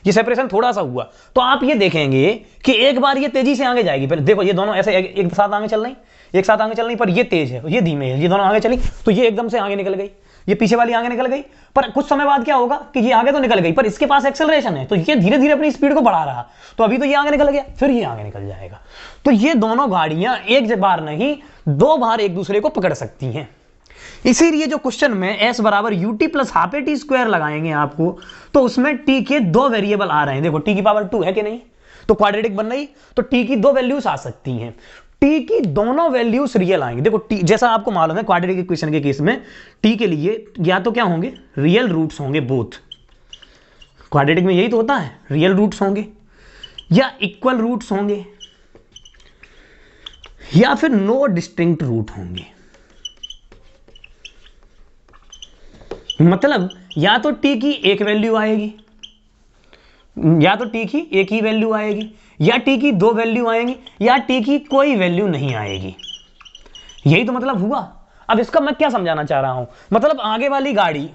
ये सेपरेशन थोड़ा सा हुआ, तो आप ये देखेंगे कि एक बार ये तेजी से आगे जाएगी। फिर देखो ये दोनों ऐसे एक साथ आगे चल रही, एक साथ आगे चल रही, पर ये तेज है, ये धीमे है, ये दोनों आगे चली तो ये एकदम से आगे निकल गई, ये पीछे वाली आगे निकल गई। पर कुछ समय बाद क्या होगा कि ये आगे तो निकल गई, पर इसके पास एक्सेलरेशन है तो ये धीरे धीरे अपनी स्पीड को बढ़ा रहा, तो अभी तो ये आगे निकल गया, फिर ये आगे निकल जाएगा। तो ये दोनों गाड़ियां एक बार नहीं 2 बार एक दूसरे को पकड़ सकती हैं। इसीलिए जो क्वेश्चन में s बराबर ut plus half A T square लगाएंगे आपको, तो उसमें t के 2 वेरिएबल आ रहे हैं। देखो t की पावर 2 है कि नहीं, तो क्वाड्रेटिक बन रही, तो t की 2 वैल्यूज आ सकती हैं, t की दोनों वैल्यूज रियल आएंगे। देखो t, जैसा आपको मालूम है क्वाड्रेटिक इक्वेशन के केस में t के लिए या तो क्या होंगे, रियल रूट्स होंगे, बोथ क्वाड्रेटिक में यही तो होता है, रियल रूट्स होंगे या इक्वल रूट्स होंगे या फिर नो डिस्टिंक्ट रूट होंगे। मतलब या तो t की एक वैल्यू आएगी, या तो t की एक ही वैल्यू आएगी, या t की 2 वैल्यू आएंगी, या t की कोई वैल्यू नहीं आएगी। यही तो मतलब हुआ। अब इसका मैं क्या समझाना चाह रहा हूं, मतलब आगे वाली गाड़ी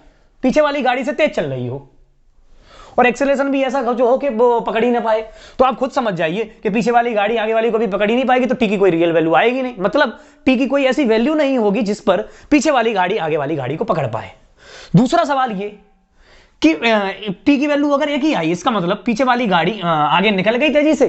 पीछे वाली गाड़ी से तेज चल रही हो और एक्सेलरेशन भी ऐसा जो हो कि वो पकड़ ही ना पाए, तो आप खुद समझ जाइए कि पीछे वाली गाड़ी आगे वाली को भी पकड़ ही नहीं पाएगी, तो टी की कोई रियल वैल्यू आएगी नहीं। मतलब टी की कोई ऐसी वैल्यू नहीं होगी जिस पर पीछे वाली गाड़ी आगे वाली गाड़ी को पकड़ पाए। दूसरा सवाल ये कि टी की वैल्यू अगर एक ही आई, इसका मतलब पीछे वाली गाड़ी आगे निकल गई तेजी से,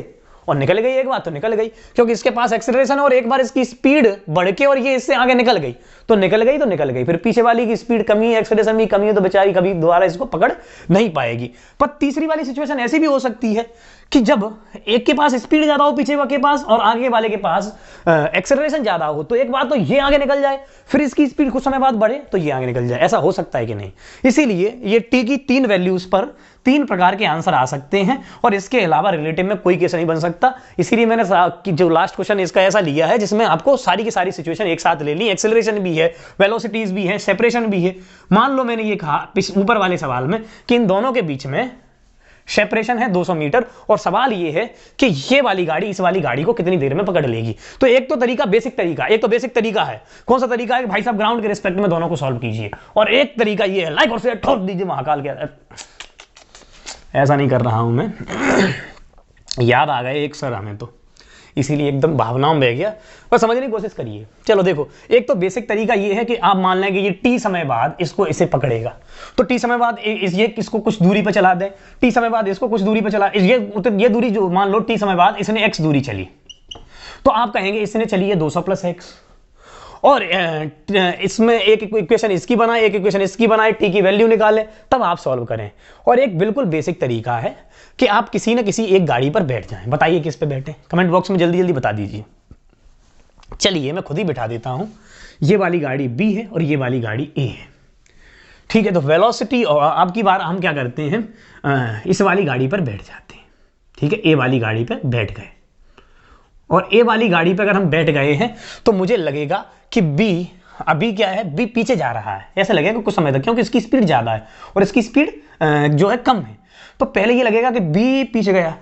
और निकल गई एक बार तो निकल गई, क्योंकि इसके पास एक्सेलरेशन और एक बार इसकी स्पीड बढ़ के और ये इससे आगे निकल गई, तो निकल गई तो निकल गई। फिर पीछे वाली की स्पीड कमी है, एक्सेलरेशन भी कमी है, तो बेचारी कभी दोबारा इसको पकड़ नहीं पाएगी। पर तीसरी वाली सिचुएशन ऐसी भी हो सकती है कि जब एक के पास स्पीड ज्यादा हो पीछे के पास और आगे वाले के पास एक्सेलरेशन ज्यादा हो, तो एक बार तो ये आगे निकल जाए, फिर इसकी स्पीड कुछ समय बाद बढ़े तो ये आगे निकल जाए। ऐसा हो सकता है कि नहीं? इसीलिए ये टी की 3 वैल्यूज पर 3 प्रकार के आंसर आ सकते हैं और इसके अलावा रिलेटिव में कोई केस नहीं बन सकता। इसीलिए मैंने जो लास्ट क्वेश्चन इसका ऐसा लिया है जिसमें आपको सारी की सारी सिचुएशन एक साथ ले ली, एक्सेलरेशन भी है, वेलोसिटीज भी है, सेपरेशन भी है। मान लो मैंने ये कहा ऊपर वाले सवाल में कि इन दोनों के बीच में सेपरेशन है 200 मीटर और सवाल ये है कि ये वाली गाड़ी इस वाली गाड़ी को कितनी देर में पकड़ लेगी। तो एक तो तरीका बेसिक तरीका, एक तो बेसिक तरीका है, कौन सा तरीका है कि भाई साहब ग्राउंड के रिस्पेक्ट में दोनों को सॉल्व कीजिए, और एक तरीका ये है लाइक और शेयर ठोक दीजिए महाकाल के। ऐसा नहीं कर रहा हूं मैं, याद आ गए एक सर हमें, तो इसीलिए एकदम भावनाओं में बह गया, पर समझने की कोशिश करिए। चलो देखो, एक तो बेसिक तरीका ये है कि आप मान लें कि ये टी समय बाद इसको इसे पकड़ेगा, तो टी समय बाद ये इसको कुछ दूरी पर चला दे, टी समय बाद इसको कुछ दूरी पर चला, ये दूरी जो मान लो टी समय बाद इसने x दूरी चली, तो आप कहेंगे इसने चली है 200 + x, और इसमें एक इक्वेशन इसकी बनाए, एक इक्वेशन इसकी बनाए, टी की वैल्यू निकालें, तब आप सॉल्व करें। और एक बिल्कुल बेसिक तरीका है कि आप किसी न किसी एक गाड़ी पर बैठ जाएं। बताइए किस पे बैठे, कमेंट बॉक्स में जल्दी जल्दी बता दीजिए। चलिए मैं खुद ही बिठा देता हूं। ये वाली गाड़ी बी है और ये वाली गाड़ी ए है, ठीक है। तो वेलोसिटी, और अब की बार हम क्या करते हैं, इस वाली गाड़ी पर बैठ जाते हैं, ठीक है। ए वाली गाड़ी पर बैठ गए, और ए वाली गाड़ी पर अगर हम बैठ गए हैं तो मुझे लगेगा कि बी अभी क्या है, बी पीछे जा रहा है, ऐसा लगेगा कुछ समय तक, क्योंकि इसकी स्पीड ज़्यादा है और इसकी स्पीड जो है कम है। तो पहले ये लगेगा कि बी पीछे गया,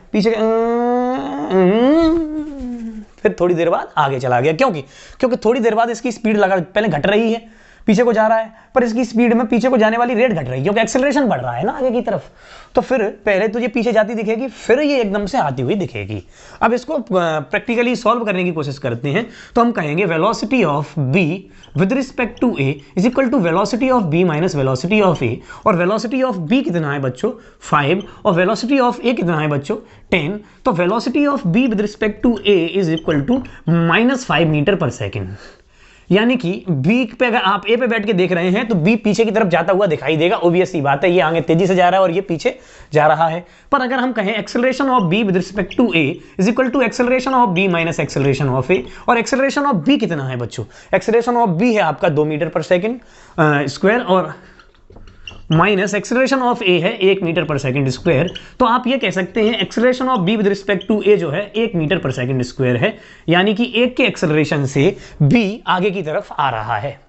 फिर थोड़ी देर बाद आगे चला गया, क्योंकि थोड़ी देर बाद इसकी स्पीड लगा पहले घट रही है, पीछे को जा रहा है, पर इसकी स्पीड में पीछे को जाने वाली रेट घट रही है, क्योंकि एक्सेलरेशन बढ़ रहा है ना आगे की तरफ। तो फिर पहले तो ये पीछे जाती दिखेगी, फिर ये एकदम से आती हुई दिखेगी। अब इसको प्रैक्टिकली सॉल्व करने की कोशिश करते हैं। तो हम कहेंगे velocity of B with respect to A is equal to velocity of B minus velocity of A. और वेलोसिटी ऑफ बी कितना है बच्चों, 5, और वेलोसिटी ऑफ ए कितना है बच्चों, 10। तो velocity of B with respect to A is equal to -5 metre पर सेकेंड। यानी कि बी पे अगर आप ए पे बैठ के देख रहे हैं तो बी पीछे की तरफ जाता हुआ दिखाई देगा, ऑब्वियस सी बात है, ये आगे तेजी से जा रहा है और ये पीछे जा रहा है। पर अगर हम कहें acceleration of B with respect to A is equal to acceleration of B minus acceleration of A, और एक्सेलरेशन ऑफ बी कितना है बच्चों, एक्सेलरेशन ऑफ बी है आपका 2 मीटर पर सेकेंड स्क्वायर, और माइनस एक्सेलरेशन ऑफ ए है 1 मीटर पर सेकंड स्क्वायर। तो आप ये कह सकते हैं acceleration of B with respect to A जो है 1 मीटर पर सेकंड स्क्वायर है, यानी कि 1 के एक्सेलरेशन से बी आगे की तरफ आ रहा है।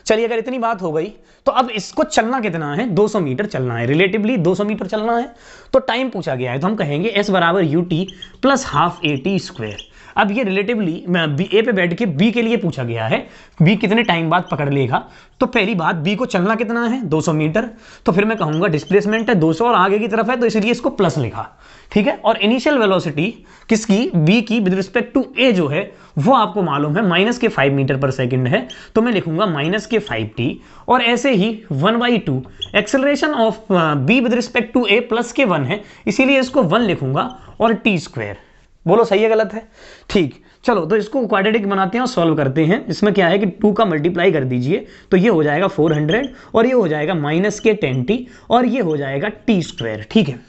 चलिए अगर इतनी बात हो गई तो अब इसको चलना कितना है, 200 मीटर चलना है, रिलेटिवली 200 मीटर चलना है। तो टाइम पूछा गया है, तो हम कहेंगे एस बराबर U T plus half A T square. अब ये रिलेटिवली ए पे बैठ के बी के लिए पूछा गया है, बी कितने टाइम बाद पकड़ लेगा। तो पहली बात, बी को चलना कितना है, 200 मीटर। तो फिर मैं कहूंगा डिस्प्लेसमेंट है 200 और आगे की तरफ है, तो इसलिए इसको प्लस लिखा, ठीक है। और इनिशियल वेलोसिटी किसकी, बी की विद रिस्पेक्ट टू ए जो है वो आपको मालूम है -5 मीटर पर सेकंड है, तो मैं लिखूंगा -5t। और ऐसे ही 1/2 acceleration of B with respect to A +1 है, इसीलिए इसको 1 लिखूंगा, और टी स्क्वायर। बोलो सही है गलत है, ठीक। चलो तो इसको क्वाड्रेटिक बनाते हैं और सॉल्व करते हैं। इसमें क्या है कि 2 का मल्टीप्लाई कर दीजिए, तो ये हो जाएगा 400, और ये हो जाएगा -10t, और ये हो जाएगा टी स्क्वायर, ठीक है।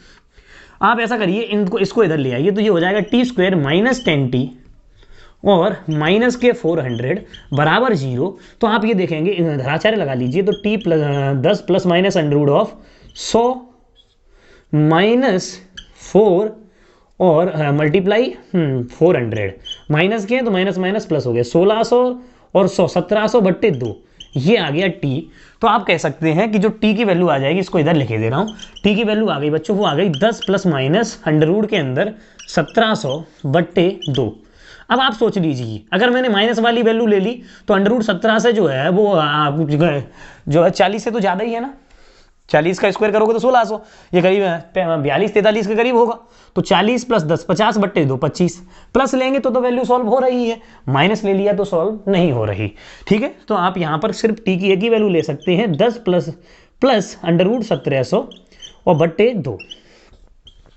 आप ऐसा करिए, इनको इसको इधर ले आइए, तो ये हो जाएगा टी स्क्वायर -10t और -400 बराबर 0। तो आप ये देखेंगे, धराचार्य लगा लीजिए, तो t + 10 ± √100 -4 और मल्टीप्लाई 400 माइनस के, तो माइनस माइनस प्लस हो गया, 1600 और 100 1700/2, ये आ गया टी। तो आप कह सकते हैं कि जो टी की वैल्यू आ जाएगी, इसको इधर लिखे दे रहा हूँ, टी की वैल्यू आ गई बच्चों, वो आ गई 10 + -√100 के अंदर 1700/2। अब आप सोच लीजिए, अगर मैंने माइनस वाली वैल्यू ले ली तो √17 से जो है वो जो है 40 से तो ज़्यादा ही है ना, 40 का स्क्वायर करोगे तो 1600, ये करीब 42-43 के करीब होगा। तो 40 + 10 50/2 25, प्लस लेंगे तो वैल्यू सॉल्व हो रही है, माइनस ले लिया तो सॉल्व नहीं हो रही, ठीक है। तो आप यहाँ पर सिर्फ टी की एक ही वैल्यू ले सकते हैं, 10 + √1700 और /2,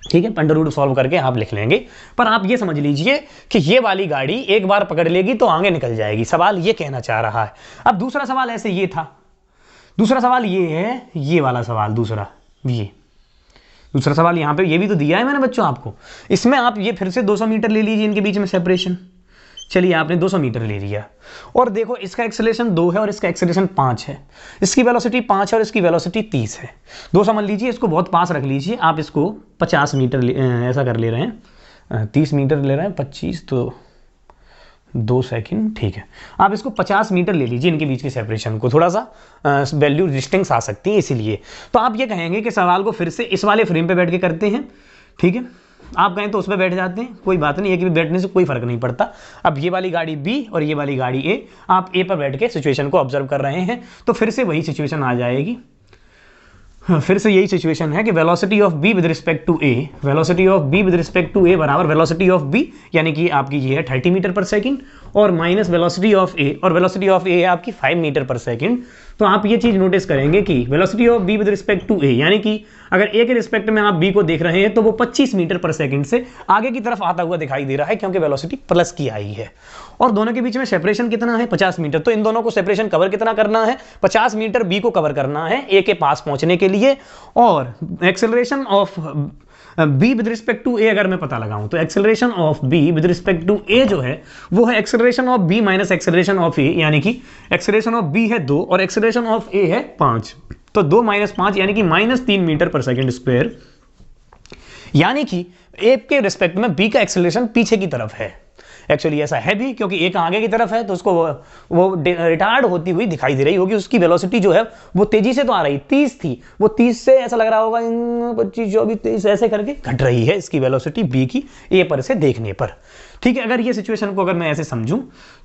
ठीक है। √2 सॉल्व करके आप लिख लेंगे। पर आप ये समझ लीजिए कि ये वाली गाड़ी एक बार पकड़ लेगी तो आगे निकल जाएगी, सवाल ये कहना चाह रहा है। अब दूसरा सवाल ऐसे ये था, दूसरा सवाल ये है, ये वाला सवाल दूसरा सवाल यहाँ पे ये भी तो दिया है मैंने बच्चों आपको। इसमें आप ये फिर से 200 मीटर ले लीजिए, इनके बीच में सेपरेशन। चलिए आपने 200 मीटर ले लिया, और देखो इसका एक्सेलरेशन 2 है और इसका एक्सेलरेशन 5 है, इसकी वेलोसिटी 5 है और इसकी वेलोसिटी 30 है। 2 समझ लीजिए, इसको बहुत पास रख लीजिए। आप इसको 50 मीटर ऐसा कर ले रहे हैं, 30 मीटर ले रहे हैं, 25 तो 2 सेकंड, ठीक है। आप इसको 50 मीटर ले लीजिए, इनके बीच की सेपरेशन को, थोड़ा सा वैल्यू डिस्टिंक्स आ सकती है इसीलिए। तो आप ये कहेंगे कि सवाल को फिर से इस वाले फ्रेम पे बैठ के करते हैं, ठीक है। आप कहें तो उस पर बैठ जाते हैं, कोई बात नहीं है, कि बैठने से कोई फर्क नहीं पड़ता। अब ये वाली गाड़ी बी और ये वाली गाड़ी ए, आप ए पर बैठ के सिचुएशन को ऑब्जर्व कर रहे हैं, तो फिर से वही सिचुएशन आ जाएगी। फिर से यही सिचुएशन है कि velocity of B with respect to A, velocity of B with respect to A बराबर वेलोसिटी ऑफ बी, यानी कि आपकी ये है 30 मीटर पर सेकंड, और माइनस वेलोसिटी ऑफ ए, और वेलोसिटी ऑफ ए है आपकी 5 मीटर पर सेकंड। तो आप ये चीज़ नोटिस करेंगे कि velocity of B with respect to A, यानी कि अगर ए के रिस्पेक्ट में आप बी को देख रहे हैं तो वो 25 मीटर पर सेकंड से आगे की तरफ आता हुआ दिखाई दे रहा है, क्योंकि वेलोसिटी प्लस की आई है। और दोनों के बीच में सेपरेशन कितना है, 50 मीटर। तो इन दोनों को सेपरेशन कवर कितना करना है, 50 मीटर बी को कवर करना है ए के पास पहुंचने के लिए। और acceleration of B with respect to A अगर मैं पता लगाऊं तो acceleration of B with respect to A जो है वो है acceleration of B minus acceleration of A, यानी कि एक्सेलरेशन ऑफ बी है 2 और एक्सेलरेशन ऑफ ए है 5। तो 2 माइनस 5 यानी कि -3 मीटर पर सेकंड स्क्वायर, यानी कि ए के रिस्पेक्ट में बी का एक्सेलरेशन पीछे की तरफ है। एक्चुअली ऐसा है भी, क्योंकि एक आगे की तरफ है तो उसको वो रिटार्ड होती हुई दिखाई दे रही होगी। उसकी वेलोसिटी जो है वो तेजी से तो आ रही, 30 थी, वो 30 से ऐसा लग रहा होगा 25 24 23 ऐसे करके घट रही है इसकी वेलोसिटी बी की ए पर से देखने पर। ठीक है, अगर ये सिचुएशन को अगर मैं ऐसे समझूं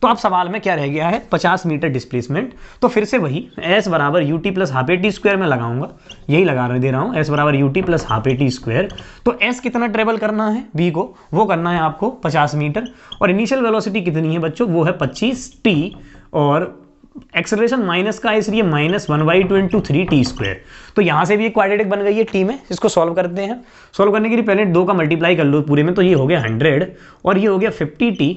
तो अब सवाल में क्या रह गया है, 50 मीटर डिस्प्लेसमेंट। तो फिर से वही s बराबर U T plus half A T square में लगाऊंगा, यही लगा दे रहा हूं, s बराबर U T plus half A T square. तो s कितना ट्रेवल करना है b को, वो करना है आपको 50 मीटर, और इनिशियल वेलोसिटी कितनी है बच्चों, वो है 25 t, और एक्सेलरेशन माइनस का इसलिए -1/2 × 3t स्क्वायर। तो यहां से भी एक क्वाड्रेटिक बन गई है टी में। इसको सॉल्व करते हैं। सॉल्व करने के लिए पहले 2 का मल्टीप्लाई कर लो पूरे में, तो ये हो गया 100 और ये हो गया 50t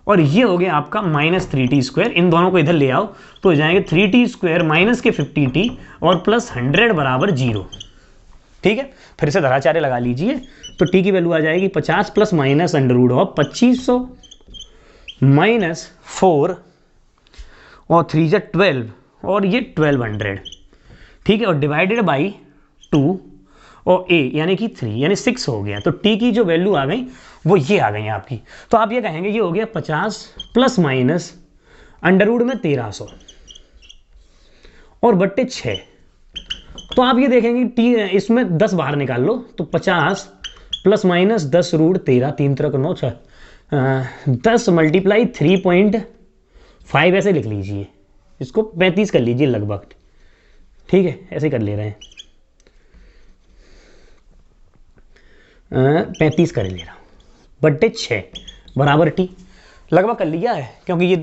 और ये हो गया आपका -3t स्क्वायर। इन दोनों को इधर ले आओ तो हो जाएंगे 3t स्क्वायर माइनस के 50t और प्लस 100 बराबर 0। ठीक है, फिर से धराचार्य लगा लीजिए। तो t की वैल्यू आ जाएगी 50 plus minus under root of 2500 minus 4 और 3 जा 12 और ये 1200। ठीक है, और डिवाइडेड बाई 2 और a यानी कि 3 यानी 6 हो गया। तो t की जो वैल्यू आ गई वो ये आ गई आपकी। तो आप ये कहेंगे ये हो गया 50 प्लस माइनस अंडर रूट में 1300 और बट्टे 6। तो आप ये देखेंगे t इसमें 10 बाहर निकाल लो, तो 50 प्लस माइनस 10 रूट 13, 3 3 9 6 10 मल्टीप्लाई 3.5 ऐसे लिख लीजिए, इसको 35 कर लीजिए लगभग। ठीक है, ऐसे कर ले रहे हैं, 35 कर ले रहा हूँ, बट्टे 6 बराबर टी लगभग कर लिया है, क्योंकि ये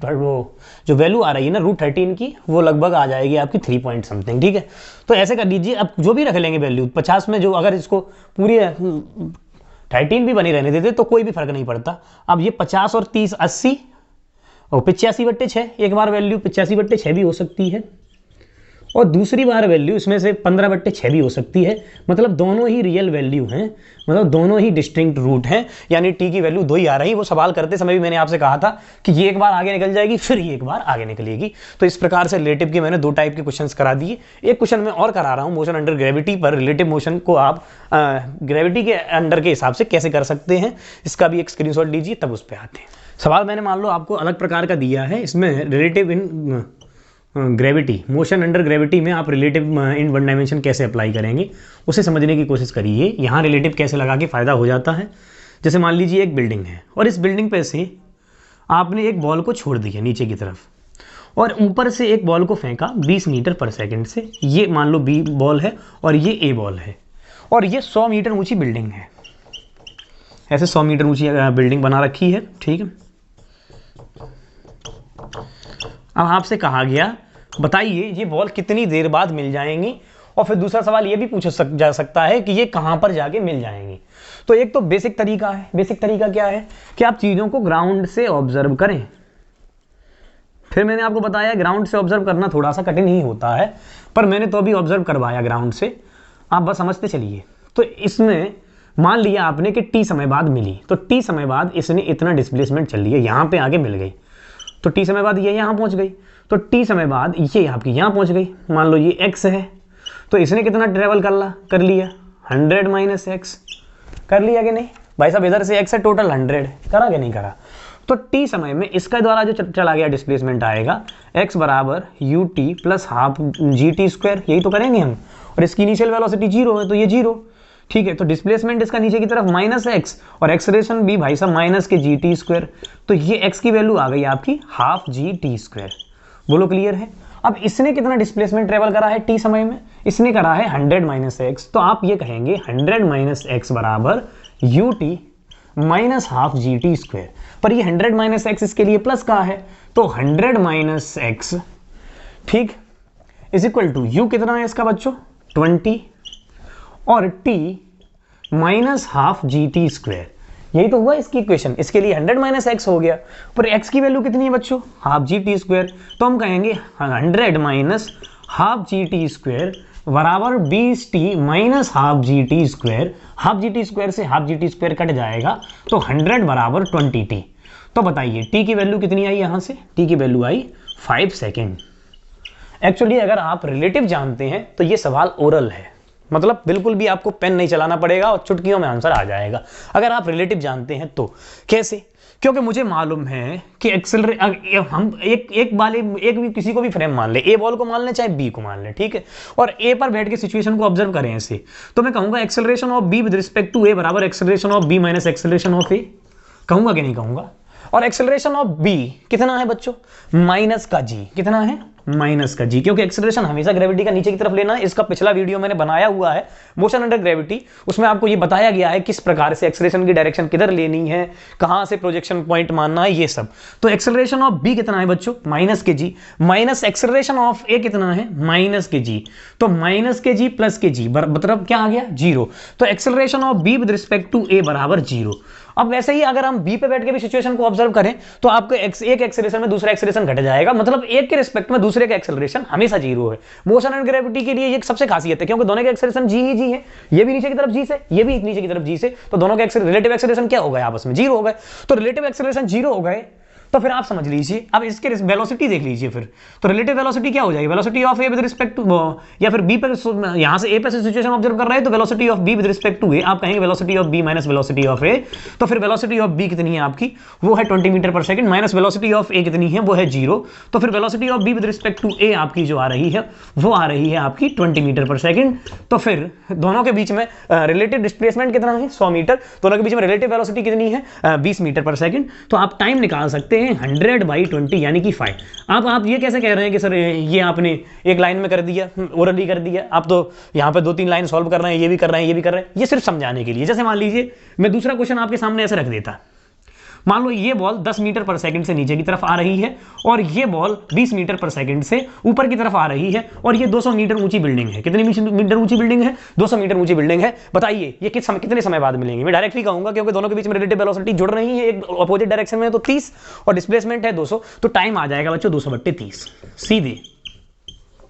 वो जो वैल्यू आ रही है ना √13 की वो लगभग आ जाएगी आपकी 3 पॉइंट समथिंग। ठीक है, तो ऐसे कर लीजिए। अब जो भी रख लेंगे वैल्यू 50 में, जो अगर इसको पूरी 13 भी बनी रहने देते तो कोई भी फर्क नहीं पड़ता। अब ये 50 और 30 80 और 85/6, एक बार वैल्यू 85/6 भी हो सकती है और दूसरी बार वैल्यू इसमें से 15/6 भी हो सकती है। मतलब दोनों ही रियल वैल्यू हैं, मतलब दोनों ही डिस्टिंक्ट रूट हैं, यानी टी की वैल्यू 2 ही आ रही। वो सवाल करते समय भी मैंने आपसे कहा था कि ये एक बार आगे निकल जाएगी फिर ये एक बार आगे निकलेगी। तो इस प्रकार से रिलेटिव के मैंने 2 टाइप के क्वेश्चंस करा दिए। एक क्वेश्चन मैं और करा रहा हूँ मोशन अंडर ग्रेविटी पर। रिलेटिव मोशन को आप ग्रेविटी के अंडर के हिसाब से कैसे कर सकते हैं, इसका भी एक स्क्रीनशॉट लीजिए, तब उस पर आते हैं। सवाल मैंने मान लो आपको अलग प्रकार का दिया है, इसमें रिलेटिव इन ग्रेविटी, मोशन अंडर ग्रेविटी में आप रिलेटिव इन वन डायमेंशन कैसे अप्लाई करेंगे उसे समझने की कोशिश करिए। यहाँ रिलेटिव कैसे लगा के फ़ायदा हो जाता है। जैसे मान लीजिए एक बिल्डिंग है और इस बिल्डिंग पे से आपने एक बॉल को छोड़ दिया नीचे की तरफ और ऊपर से एक बॉल को फेंका 20 मीटर पर सेकंड से। ये मान लो बी बॉल है और ये ए बॉल है और ये 100 मीटर ऊँची बिल्डिंग है। ऐसे 100 मीटर ऊँची बिल्डिंग बना रखी है। ठीक है, अब आपसे कहा गया बताइए ये बॉल कितनी देर बाद मिल जाएंगी, और फिर दूसरा सवाल ये भी पूछा जा सकता है कि ये कहां पर जाके मिल जाएंगी। तो एक तो बेसिक तरीका है। बेसिक तरीका क्या है कि आप चीज़ों को ग्राउंड से ऑब्जर्व करें। फिर मैंने आपको बताया ग्राउंड से ऑब्जर्व करना थोड़ा सा कठिन ही होता है, पर मैंने तो अभी ऑब्जर्व करवाया ग्राउंड से, आप बस समझते चलिए। तो इसमें मान लिया आपने कि टी समय बाद मिली, तो टी समय बाद इसने इतना डिस्प्लेसमेंट चल लिया, यहाँ पे आके मिल गई। तो टी समय बाद ये यहाँ पहुँच गई, तो टी समय बाद ये आपकी यहाँ पहुँच गई। मान लो ये x है, तो इसने कितना ट्रेवल कर लिया 100 - x कर लिया कि नहीं भाई साहब। इधर से x है टोटल 100, करा कि नहीं करा। तो t समय में इसका द्वारा जो चला गया डिस्प्लेसमेंट आएगा x बराबर U T plus half g t square, यही तो करेंगे हम। और इसकी इनिशियल वेलोसिटी 0 है तो ये 0। ठीक है, तो डिस्प्लेसमेंट इसका नीचे की तरफ -x और एक्सेलरेशन भी भाई साहब माइनस के जी टी स्क्वायर। तो ये x की वैल्यू आ गई आपकी हाफ जी टी स्क्वायर। बोलो क्लियर है। अब इसने कितना डिस्प्लेसमेंट ट्रेवल करा है टी समय में, इसने करा है 100 - x। तो आप ये कहेंगे 100 - x बराबर U T minus half g t square, पर ये 100 माइनस एक्स इसके लिए प्लस का है, तो 100 माइनस एक्स, ठीक, इज इक्वल टू यू कितना है इसका बच्चों 20 और t minus half g t square, यही तो हुआ इसकी इक्वेशन। इसके लिए 100 माइनस एक्स हो गया, पर x की वैल्यू कितनी है बच्चों हाफ जी टी स्क्वायर, तो हम कहेंगे 100 minus half g t square बराबर 20t minus half g t square. Half g t square से half g t square cut जाएगा, तो 100 बराबर 20t। तो बताइए t की वैल्यू कितनी आई, यहां से t की वैल्यू आई 5 सेकेंड। एक्चुअली अगर आप रिलेटिव जानते हैं तो ये सवाल ओरल है, मतलब बिल्कुल भी आपको पेन नहीं चलाना पड़ेगा और चुटकियों में आंसर आ जाएगा अगर आप रिलेटिव जानते हैं तो। कैसे? क्योंकि मुझे मालूम है कि हम एक भी किसी को भी फ्रेम मान ले, ए बॉल को मान ले चाहे बी को मान ले, ठीक है, और ए पर बैठ के सिचुएशन को ऑब्जर्व करें ऐसे, तो मैं कहूंगा acceleration of B with respect to A बराबर acceleration of B minus acceleration of A, कहूंगा कि नहीं कहूंगा? और एक्सेलरेशन ऑफ बी कितना है बच्चों माइनस का जी, कितना है माइनस का जी, क्योंकि एक्सेलरेशन हमेशा ग्रेविटी का नीचे की तरफ लेना है। इसका पिछला वीडियो मैंने बनाया हुआ है मोशन अंडर ग्रेविटी, उसमें आपको ये बताया गया है किस प्रकार से एक्सेलरेशन की डायरेक्शन किधर लेनी है, कहां से प्रोजेक्शन पॉइंट मानना है, ये सब। तो एक्सेलरेशन ऑफ बी कितना है बच्चों माइनस के जी, माइनस एक्सेलरेशन ऑफ ए कितना है माइनस के जी, तो माइनस के जी प्लस के जी मतलब क्या आ गया 0। तो acceleration of B with respect to A बराबर 0। अब वैसे ही अगर हम बी पे बैठ के भी सिचुएशन को ऑब्जर्व करें तो आपको एक एक्सेलरेशन में दूसरा एक्सेलरेशन घट जाएगा, मतलब एक के रिस्पेक्ट में दूसरे का एक्सेलरेशन हमेशा 0 है। मोशन एंड ग्रेविटी के लिए ये सबसे खासियत है, क्योंकि दोनों के एक्सेलरेशन जी ही जी है, ये भी नीचे की तरफ जी से, ये भी नीचे की तरफ जी से, तो दोनों के रिलेटिव एक्सेलरेशन क्या हो गए आपस में 0 हो गए। तो रिलेटिव एक्सेलरेशन 0 हो गए, तो फिर आप समझ लीजिए अब इसके वेलोसिटी देख लीजिए फिर, तो रिलेटिव वेलोसिटी क्या हो जाएगी, velocity of A with respect to, या फिर बी पर यहां से ए पे सिचुएशन ऑब्जर्व कर रहे हैं तो velocity of B with respect to A, आप कहेंगे velocity of B minus velocity of A, तो फिर वेलोसिटी ऑफ बी कितनी है आपकी, वो है 20 मीटर पर second, minus velocity of A कितनी है, वो है 0, तो फिर velocity of B with respect to A आपकी जो आ रही है वो आ रही है आपकी 20 मीटर पर सेकंड। तो फिर दोनों के बीच में रिलेटिव डिस्प्लेसमेंट कितना है 100 मीटर, दोनों के बीच में रिलेटिव वेलोसिटी कितनी है 20 मीटर पर सेकंड। तो आप टाइम निकाल सकते हैं 100/20 यानी कि 5। आप ये कैसे कह रहे हैं कि सर ये आपने एक लाइन में कर दिया, ओरली कर दिया, आप तो यहाँ पे 2-3 लाइन सॉल्व कर रहे हैं, ये भी कर रहे हैं, ये भी कर रहे हैं, ये सिर्फ समझाने के लिए। जैसे मान लीजिए मैं दूसरा क्वेश्चन आपके सामने ऐसे रख देता, मान लो ये बॉल 10 मीटर पर सेकंड से नीचे की तरफ आ रही है और ये बॉल 20 मीटर पर सेकंड से ऊपर की तरफ आ रही है, और ये 200 मीटर ऊंची बिल्डिंग है। कितनी मीटर ऊंची बिल्डिंग है 200 मीटर ऊंची बिल्डिंग है। बताइए ये कितने समय बाद मिलेंगे? मैं डायरेक्टली कहूंगा क्योंकि दोनों के बीच में रिलेटिव वेलोसिटी जुड़ रही है, एक अपोजिट डायरेक्शन में तो 30 और डिस्प्लेसमेंट है 200, तो टाइम आ जाएगा बच्चों 200/30, सीधे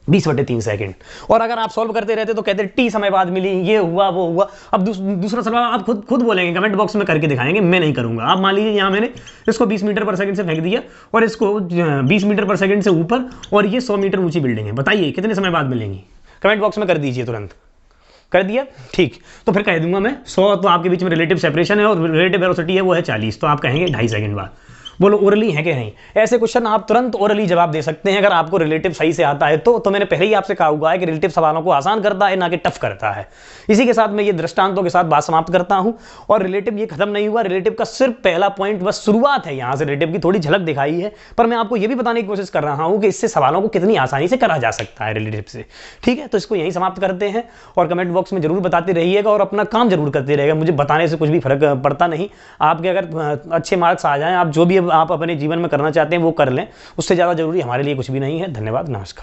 20/3 सेकंड। और अगर आप सॉल्व करते रहते तो कहते टी समय बाद मिली, ये हुआ वो हुआ। अब दूसरा सवाल आप खुद बोलेंगे, कमेंट बॉक्स में करके दिखाएंगे, मैं नहीं करूंगा। आप मान लीजिए यहाँ मैंने इसको 20 मीटर पर सेकंड से फेंक दिया और इसको 20 मीटर पर सेकंड से ऊपर, और ये 100 मीटर ऊंची बिल्डिंग है। बताइए कितने समय बाद मिलेंगी? कमेंट बॉक्स में कर दीजिए, तुरंत कर दिया, ठीक। तो फिर कह दूंगा मैं 100, तो आपके बीच में रिलेटिव सेपरेशन है और रिलेटिव वेलोसिटी है वो है 40, तो आप कहेंगे 2.5 सेकंड बाद। बोलो ओरली है कि नहीं? ऐसे क्वेश्चन आप तुरंत ओरली जवाब दे सकते हैं अगर आपको रिलेटिव सही से आता है तो मैंने पहले ही आपसे कहा हुआ है कि रिलेटिव सवालों को आसान करता है ना कि टफ करता है। इसी के साथ मैं ये दृष्टांतों के साथ बात समाप्त करता हूं। और रिलेटिव ये खत्म नहीं हुआ, रिलेटिव का सिर्फ पहला पॉइंट बस शुरुआत है, यहां से रिलेटिव की थोड़ी झलक दिखाई है, पर मैं आपको ये भी बताने की कोशिश कर रहा हूं कि इससे सवालों को कितनी आसानी से करा जा सकता है रिलेटिव से। ठीक है, तो इसको यहीं समाप्त करते हैं और कमेंट बॉक्स में जरूर बताते रहिएगा और अपना काम जरूर करते रहिएगा। मुझे बताने से कुछ भी फर्क पड़ता नहीं। आपके अगर अच्छे मार्क्स आ जाएं, आप जो भी आप अपने जीवन में करना चाहते हैं वो कर लें, उससे ज़्यादा जरूरी हमारे लिए कुछ भी नहीं है। धन्यवाद, नमस्कार।